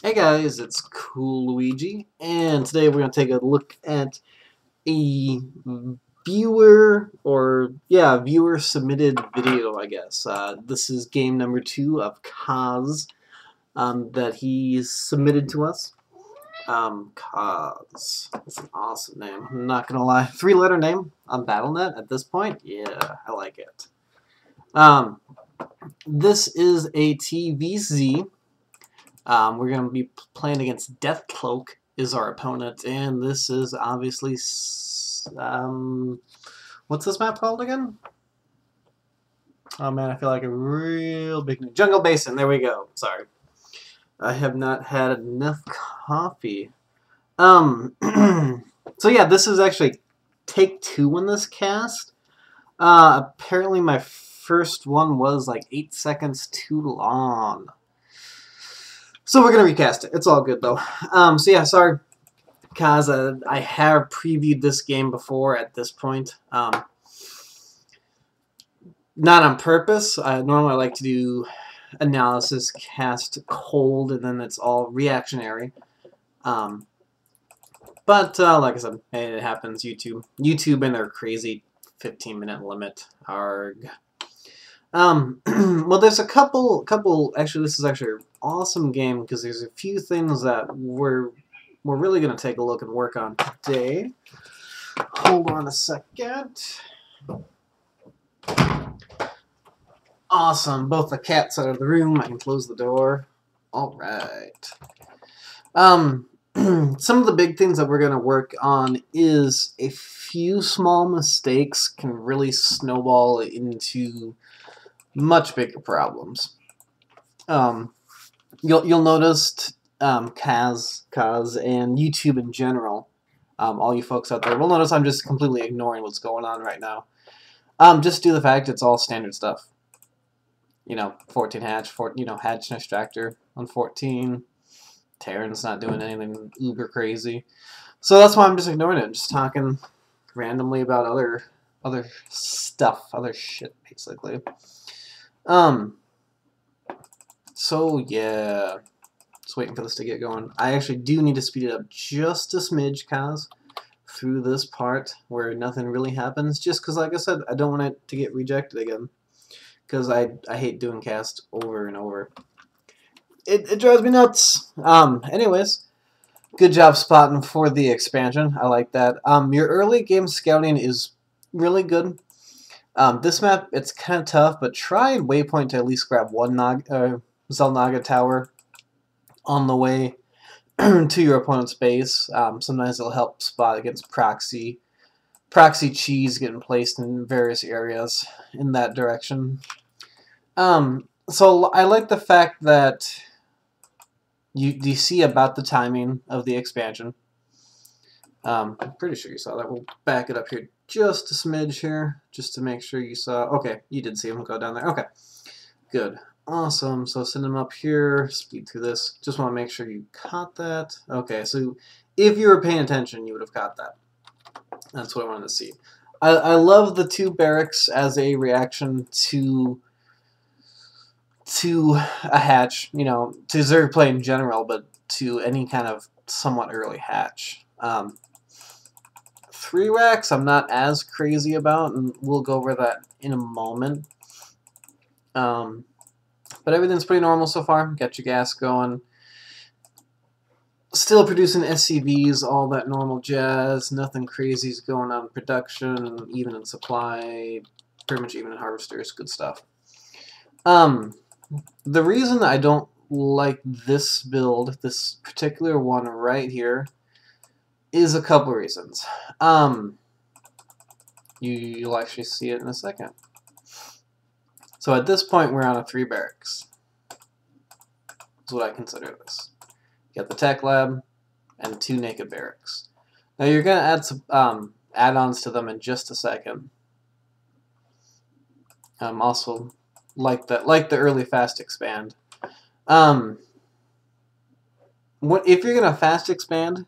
Hey guys, it's Cool Luigi, and today we're going to take a look at a viewer submitted video, I guess. This is game number 2 of Kaz that he submitted to us. Kaz. That's an awesome name. I'm not going to lie. 3-letter name on Battle.net at this point? Yeah, I like it. This is a TVZ. We're going to be playing against Deathcloak is our opponent, and this is obviously, what's this map called again? Oh man, I feel like a real big Jungle Basin. There we go. Sorry, I have not had enough coffee. So yeah, this is actually take 2 in this cast. Apparently my first one was like 8 seconds too long. So we're going to recast it. It's all good, though. So yeah, sorry, Kaz. I have previewed this game before at this point. Not on purpose. Normally I like to do analysis, cast cold, and then it's all reactionary. But like I said, hey, it happens. YouTube and their crazy 15-minute limit. Arg. Well, there's a couple. Actually, this is actually an awesome game because there's a few things that we're really gonna take a look and work on today. Hold on a second. Awesome. Both the cats out of the room. I can close the door. All right. Some of the big things that we're gonna work on is a few small mistakes can really snowball into much bigger problems. You'll notice Kaz and YouTube in general, all you folks out there will notice I'm just completely ignoring what's going on right now. Just due to the fact it's all standard stuff. You know, 14 hatch, hatch and extractor on 14. Terran's not doing anything uber crazy, so that's why I'm just ignoring it. Just talking randomly about other stuff, other shit, basically. So yeah, just waiting for this to get going. I actually do need to speed it up just a smidge, Kaz, through this part where nothing really happens, just because, like I said, I don't want it to get rejected again, because I hate doing cast over and over. It drives me nuts. Anyways, good job spotting for the expansion. I like that. Your early game scouting is really good. This map, it's kind of tough, but try and waypoint to at least grab one Zelnaga tower on the way to your opponent's base. Sometimes it'll help spot against proxy cheese getting placed in various areas in that direction. So I like the fact that you see about the timing of the expansion. I'm pretty sure you saw that. We'll back it up here just a smidge here, just to make sure you saw. Okay, you did see him go down there. Okay, good. Awesome. So send him up here, speed through this. Just want to make sure you caught that. Okay, so if you were paying attention, you would have caught that. That's what I wanted to see. I love the 2 barracks as a reaction to a hatch, you know, to Zerg play in general, but to any kind of somewhat early hatch. 3 racks I'm not as crazy about, and we'll go over that in a moment. But everything's pretty normal so far. Got your gas going. Still producing SCVs, all that normal jazz. Nothing crazy is going on in production, even in supply, pretty much even in harvesters. Good stuff. The reason I don't like this build, this particular one right here, is a couple reasons. You'll actually see it in a second. So at this point, we're on a 3 barracks. That's what I consider this. You got the tech lab and 2 naked barracks. Now you're gonna add some add-ons to them in just a second. Also, like the early fast expand. What if you're gonna fast expand?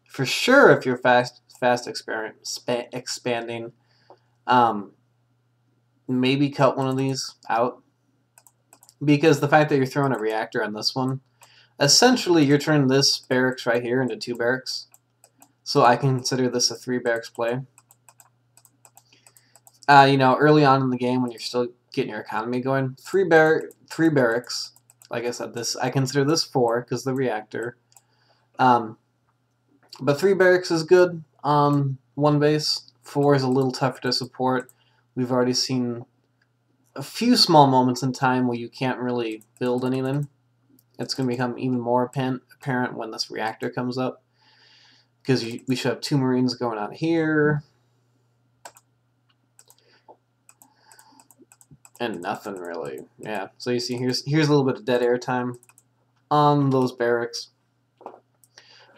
For sure, if you're fast expanding, maybe cut one of these out, because the fact that you're throwing a reactor on this one, Essentially, you're turning this barracks right here into 2 barracks. So I consider this a 3 barracks play. You know, early on in the game when you're still getting your economy going, 3 barracks. Like I said, I consider this 4 because the reactor. But 3 barracks is good on 1 base. 4 is a little tougher to support. We've already seen a few small moments in time where you can't really build anything. It's going to become even more apparent when this reactor comes up. Because we should have 2 Marines going on here. And nothing really. Yeah, so you see here's a little bit of dead air time on those barracks.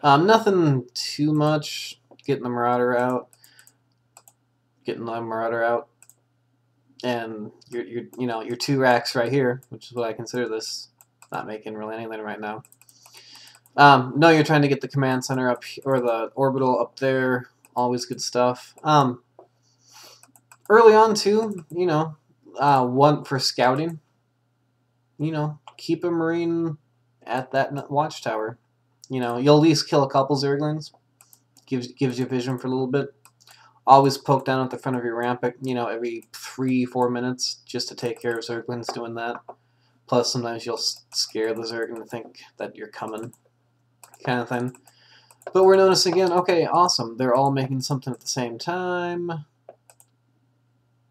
Nothing too much. Getting the Marauder out. And your 2 racks right here, which is what I consider this. Not making really anything right now. No, you're trying to get the command center up, or the orbital up there. Always good stuff. Early on too, one for scouting. Keep a Marine at that watchtower. You'll at least kill a couple Zerglings. Gives you vision for a little bit. Always poke down at the front of your ramp, every 3-4 minutes, just to take care of Zerglings doing that. Plus, sometimes you'll scare the Zerg to think that you're coming, kind of thing. But we're noticing again, okay, awesome. They're all making something at the same time.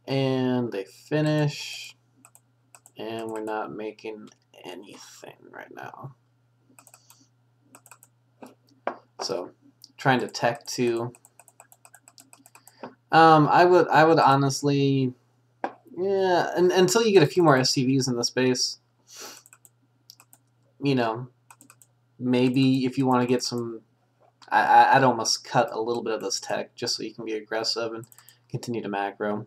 And they finish. And we're not making anything right now. So, trying to tech too. I would honestly, yeah, until you get a few more SCVs in the space, maybe if you want to get some, I'd almost cut a little bit of this tech just so you can be aggressive and continue to macro.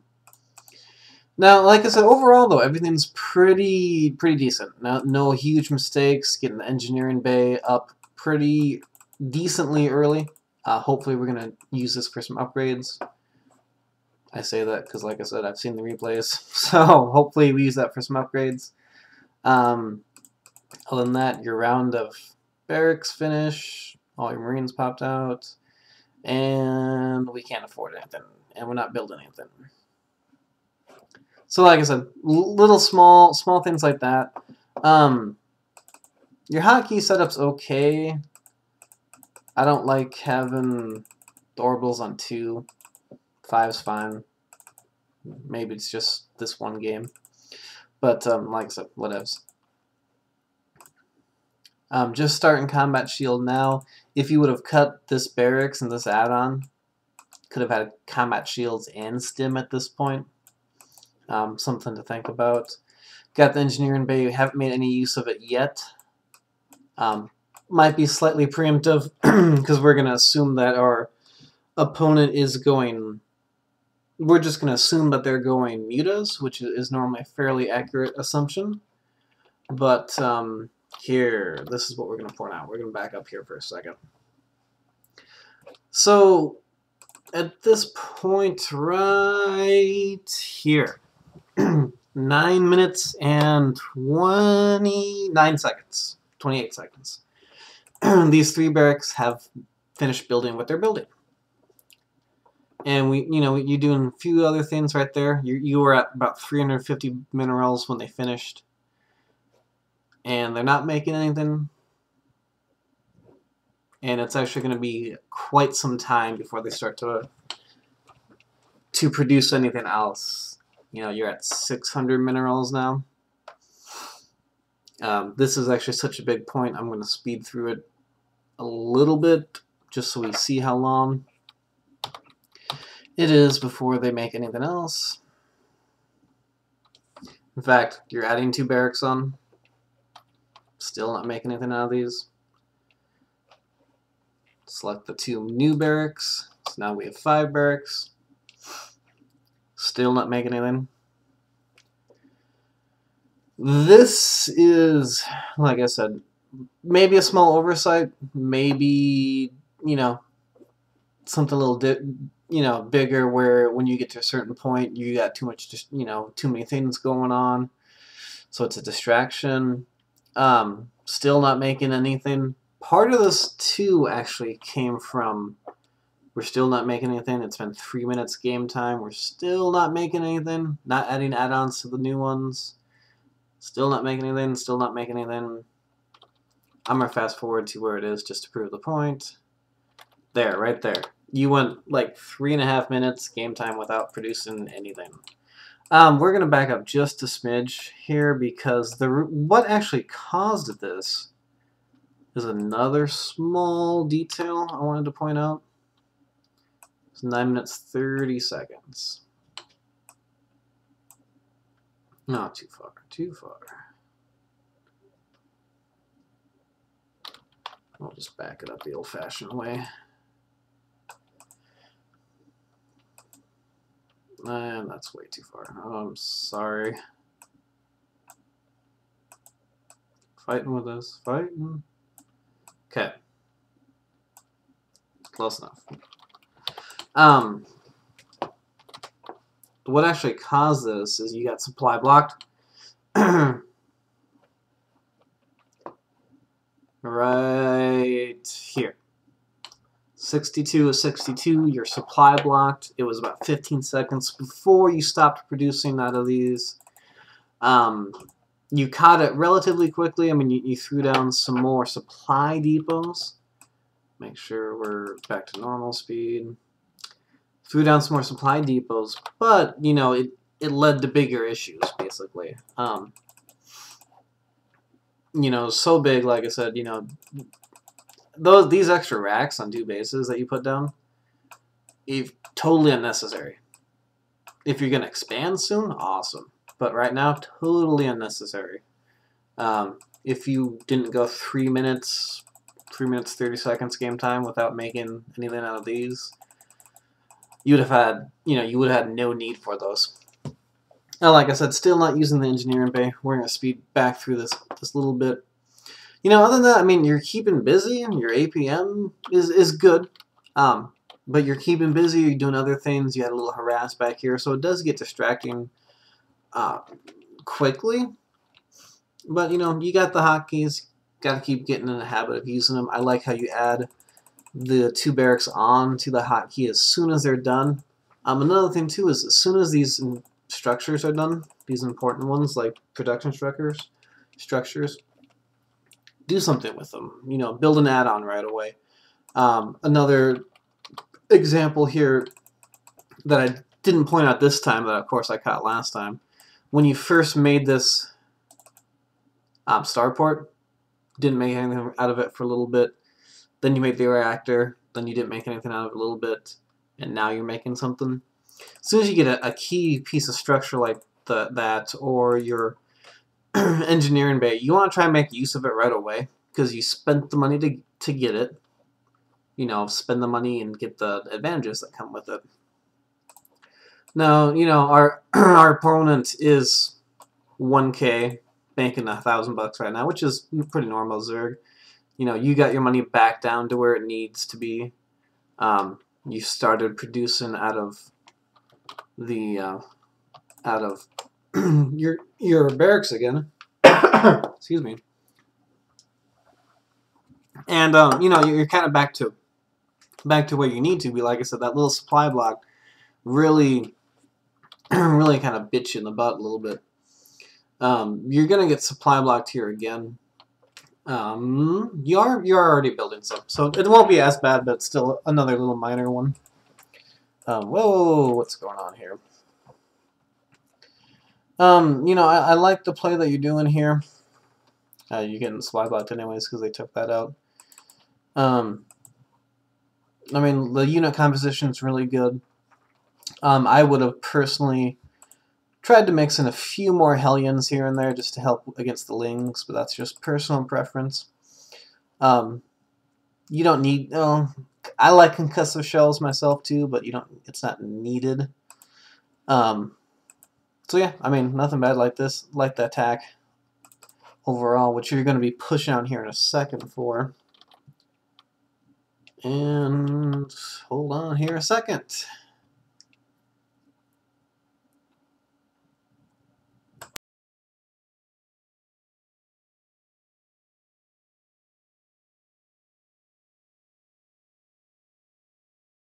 Now, like I said, overall though, everything's pretty decent. No huge mistakes. Getting the engineering bay up pretty decently early. Hopefully we're gonna use this for some upgrades. I say that because, like I said, I've seen the replays, so hopefully we use that for some upgrades. Other than that, your round of barracks finish, all your Marines popped out, and we can't afford anything, and we're not building anything. So, like I said, little small things like that. Your hotkey setup's okay. I don't like having the orbitals on 2. 5's fine. Maybe it's just this one game. But, like I said, whatevs. Just starting Combat Shield now. If you would have cut this barracks and this add-on, could have had Combat Shields and Stim at this point. Something to think about. Got the Engineering Bay. You haven't made any use of it yet. Might be slightly preemptive because we're going to assume that our opponent is going... We're just going to assume that they're going mutas, which is normally a fairly accurate assumption. But here, this is what we're going to point out. We're going to back up here for a second. So, at this point right here, 9 minutes and 29 seconds, 28 seconds. These 3 barracks have finished building what they're building. And you're doing a few other things right there. You were at about 350 minerals when they finished. And they're not making anything. And it's actually going to be quite some time before they start to produce anything else. You're at 600 minerals now. This is actually such a big point. I'm going to speed through it a little bit just so we see how long it is before they make anything else. In fact, you're adding 2 barracks on. Still not making anything out of these. Select the 2 new barracks. So now we have 5 barracks. Still not making anything. This is, like I said, maybe a small oversight. Maybe, something a little bigger where when you get to a certain point, you got too much, too many things going on. So it's a distraction. Still not making anything. Part of this too actually came from we're still not making anything. It's been 3 minutes game time. We're still not making anything. Not adding add-ons to the new ones. Still not making anything. Still not making anything. I'm going to fast forward to where it is just to prove the point. There, right there. You went like 3.5 minutes game time without producing anything. We're going to back up just a smidge here because what actually caused this is another small detail I wanted to point out. It's 9 minutes 30 seconds. Not too far, too far. I'll just back it up the old-fashioned way. And that's way too far. Oh, I'm sorry. Fighting with us. Fighting. Okay. Close enough. What actually caused this is you got supply blocked. Right here. 62 is 62, your supply blocked. It was about 15 seconds before you stopped producing out of these. You caught it relatively quickly. I mean, you threw down some more supply depots. Make sure we're back to normal speed. Threw down some more supply depots, but, you know, it led to bigger issues, basically. You know, so big, like I said, you know, these extra racks on 2 bases that you put down, totally unnecessary. If you're going to expand soon, awesome. But right now, totally unnecessary. If you didn't go 3 minutes 30 seconds game time without making anything out of these, you would have had, you know, you would have had no need for those. Now, like I said, still not using the engineering bay. We're going to speed back through this little bit. You know, other than that, I mean, you're keeping busy. Your APM is good. But you're keeping busy. You're doing other things. You had a little harass back here. So it does get distracting quickly. But, you know, you got the hotkeys. Got to keep getting in the habit of using them. I like how you add the 2 barracks on to the hotkey as soon as they're done. Another thing, too, is as soon as these structures are done, these important ones like production structures, do something with them. You know, build an add-on right away. Another example here that I didn't point out this time, but of course I caught last time. When you first made this starport, didn't make anything out of it for a little bit. Then you made the reactor. Then you didn't make anything out of it a little bit. And now you're making something. As soon as you get a key piece of structure like that or your engineering bay, you want to try and make use of it right away because you spent the money to get it. You know, spend the money and get the advantages that come with it. Now, you know, our opponent is 1K, banking $1,000 right now, which is pretty normal, Zerg. You know, you got your money back down to where it needs to be. You started producing out of the your barracks again. Excuse me. And you know, you're kind of back to where you need to be. Like I said, that little supply block really really kind of bit you in the butt a little bit. You're gonna get supply blocked here again. You're already building some, so it won't be as bad, but still another little minor one. Whoa, what's going on here? You know, I like the play that you're doing here. You're getting supply blocked anyways because they took that out. I mean, the unit composition is really good. I would have personally tried to mix in a few more Hellions here and there just to help against the Lings, but that's just personal preference. You don't need... I like concussive shells myself too, but you don't. It's not needed. So yeah, I mean, nothing bad like this, like the attack overall, which you're going to be pushing out here in a second for. And hold on here a second.